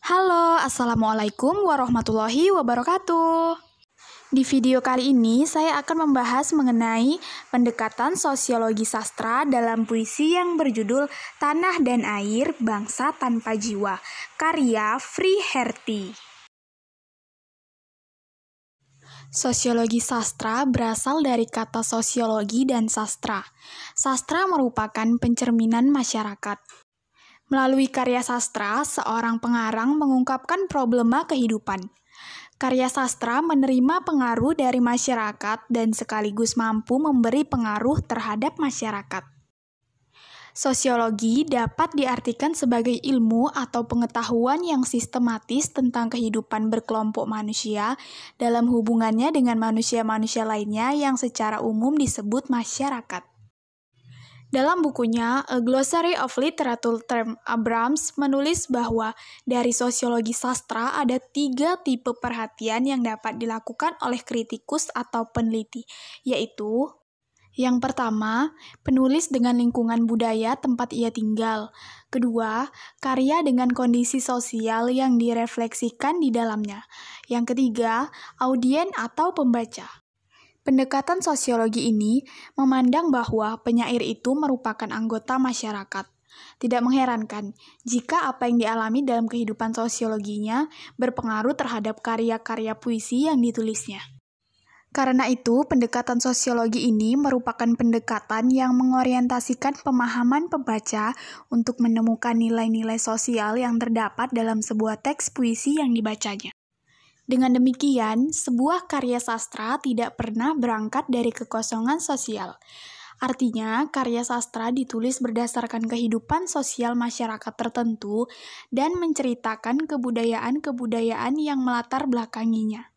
Halo, Assalamualaikum warahmatullahi wabarakatuh. Di video kali ini, saya akan membahas mengenai pendekatan sosiologi sastra dalam puisi yang berjudul Tanah dan Air, Bangsa Tanpa Jiwa, karya Friherty. Sosiologi sastra berasal dari kata sosiologi dan sastra. Sastra merupakan pencerminan masyarakat. Melalui karya sastra, seorang pengarang mengungkapkan problema kehidupan. Karya sastra menerima pengaruh dari masyarakat dan sekaligus mampu memberi pengaruh terhadap masyarakat. Sosiologi dapat diartikan sebagai ilmu atau pengetahuan yang sistematis tentang kehidupan berkelompok manusia dalam hubungannya dengan manusia-manusia lainnya yang secara umum disebut masyarakat. Dalam bukunya, A Glossary of Literature Terms, Abrams menulis bahwa dari sosiologi sastra ada 3 tipe perhatian yang dapat dilakukan oleh kritikus atau peneliti, yaitu yang pertama, penulis dengan lingkungan budaya tempat ia tinggal. Kedua, karya dengan kondisi sosial yang direfleksikan di dalamnya. Yang ketiga, audien atau pembaca. Pendekatan sosiologi ini memandang bahwa penyair itu merupakan anggota masyarakat. Tidak mengherankan jika apa yang dialami dalam kehidupan sosiologinya berpengaruh terhadap karya-karya puisi yang ditulisnya. Karena itu, pendekatan sosiologi ini merupakan pendekatan yang mengorientasikan pemahaman pembaca untuk menemukan nilai-nilai sosial yang terdapat dalam sebuah teks puisi yang dibacanya. Dengan demikian, sebuah karya sastra tidak pernah berangkat dari kekosongan sosial. Artinya, karya sastra ditulis berdasarkan kehidupan sosial masyarakat tertentu dan menceritakan kebudayaan-kebudayaan yang melatar belakanginya.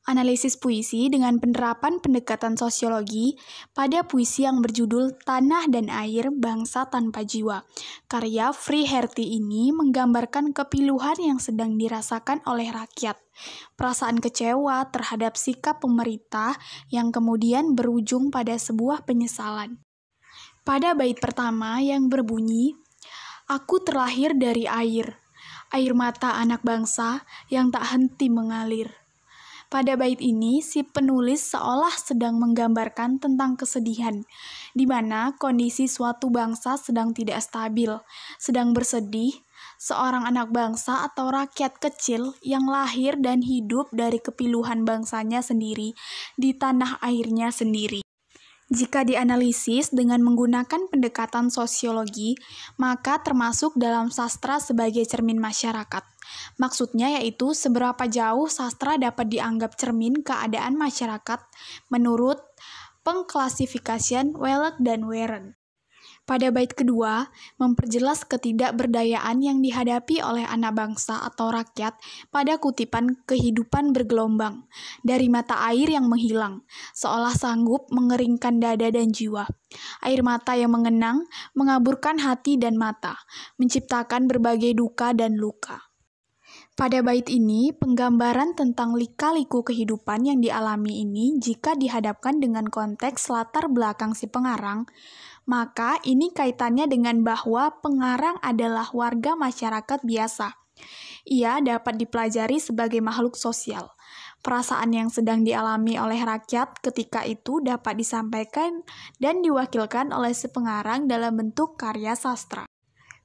Analisis puisi dengan penerapan pendekatan sosiologi pada puisi yang berjudul Tanah dan Air, Bangsa Tanpa Jiwa. Karya Friherty ini menggambarkan kepiluhan yang sedang dirasakan oleh rakyat. Perasaan kecewa terhadap sikap pemerintah yang kemudian berujung pada sebuah penyesalan. Pada bait pertama yang berbunyi, "Aku terlahir dari air mata anak bangsa yang tak henti mengalir." Pada bait ini, si penulis seolah sedang menggambarkan tentang kesedihan, di mana kondisi suatu bangsa sedang tidak stabil, sedang bersedih, seorang anak bangsa atau rakyat kecil yang lahir dan hidup dari kepiluhan bangsanya sendiri di tanah airnya sendiri. Jika dianalisis dengan menggunakan pendekatan sosiologi, maka termasuk dalam sastra sebagai cermin masyarakat. Maksudnya yaitu seberapa jauh sastra dapat dianggap cermin keadaan masyarakat menurut pengklasifikasian Wellek dan Warren. Pada bait kedua, memperjelas ketidakberdayaan yang dihadapi oleh anak bangsa atau rakyat pada kutipan kehidupan bergelombang, dari mata air yang menghilang, seolah sanggup mengeringkan dada dan jiwa. Air mata yang mengenang, mengaburkan hati dan mata, menciptakan berbagai duka dan luka. Pada bait ini, penggambaran tentang lika-liku kehidupan yang dialami ini jika dihadapkan dengan konteks latar belakang si pengarang, maka ini kaitannya dengan bahwa pengarang adalah warga masyarakat biasa. Ia dapat dipelajari sebagai makhluk sosial. Perasaan yang sedang dialami oleh rakyat ketika itu dapat disampaikan dan diwakilkan oleh si pengarang dalam bentuk karya sastra.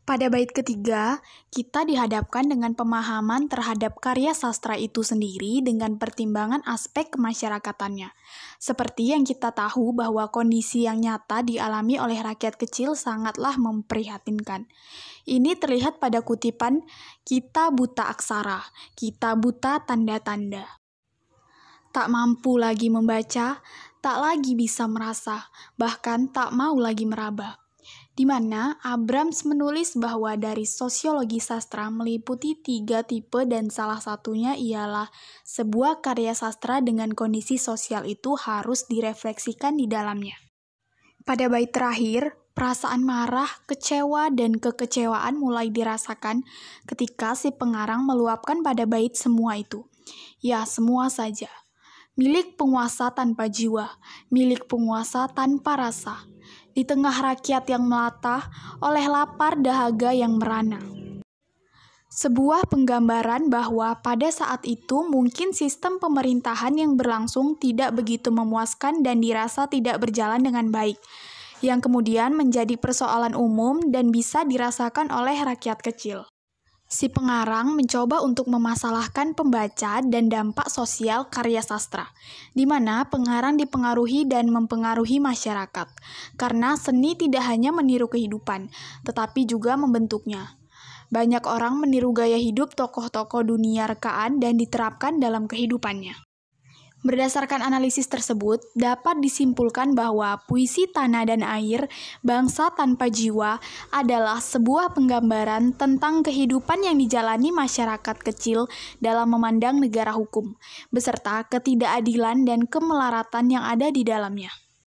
Pada bait ketiga, kita dihadapkan dengan pemahaman terhadap karya sastra itu sendiri dengan pertimbangan aspek kemasyarakatannya. Seperti yang kita tahu bahwa kondisi yang nyata dialami oleh rakyat kecil sangatlah memprihatinkan. Ini terlihat pada kutipan, "Kita buta aksara, kita buta tanda-tanda. Tak mampu lagi membaca, tak lagi bisa merasa, bahkan tak mau lagi meraba." Di mana Abrams menulis bahwa dari sosiologi sastra meliputi 3 tipe dan salah satunya ialah sebuah karya sastra dengan kondisi sosial itu harus direfleksikan di dalamnya. Pada bait terakhir, perasaan marah, kecewa, dan kekecewaan mulai dirasakan ketika si pengarang meluapkan pada bait semua itu. Ya, semua saja. Milik penguasa tanpa jiwa, milik penguasa tanpa rasa. Di tengah rakyat yang melatah oleh lapar dahaga yang merana. Sebuah penggambaran bahwa pada saat itu mungkin sistem pemerintahan yang berlangsung tidak begitu memuaskan dan dirasa tidak berjalan dengan baik, yang kemudian menjadi persoalan umum dan bisa dirasakan oleh rakyat kecil. Si pengarang mencoba untuk memasalahkan pembaca dan dampak sosial karya sastra, di mana pengarang dipengaruhi dan mempengaruhi masyarakat, karena seni tidak hanya meniru kehidupan, tetapi juga membentuknya. Banyak orang meniru gaya hidup tokoh-tokoh dunia rekaan dan diterapkan dalam kehidupannya. Berdasarkan analisis tersebut, dapat disimpulkan bahwa puisi Tanah dan Air, Bangsa Tanpa Jiwa adalah sebuah penggambaran tentang kehidupan yang dijalani masyarakat kecil dalam memandang negara hukum, beserta ketidakadilan dan kemelaratan yang ada di dalamnya.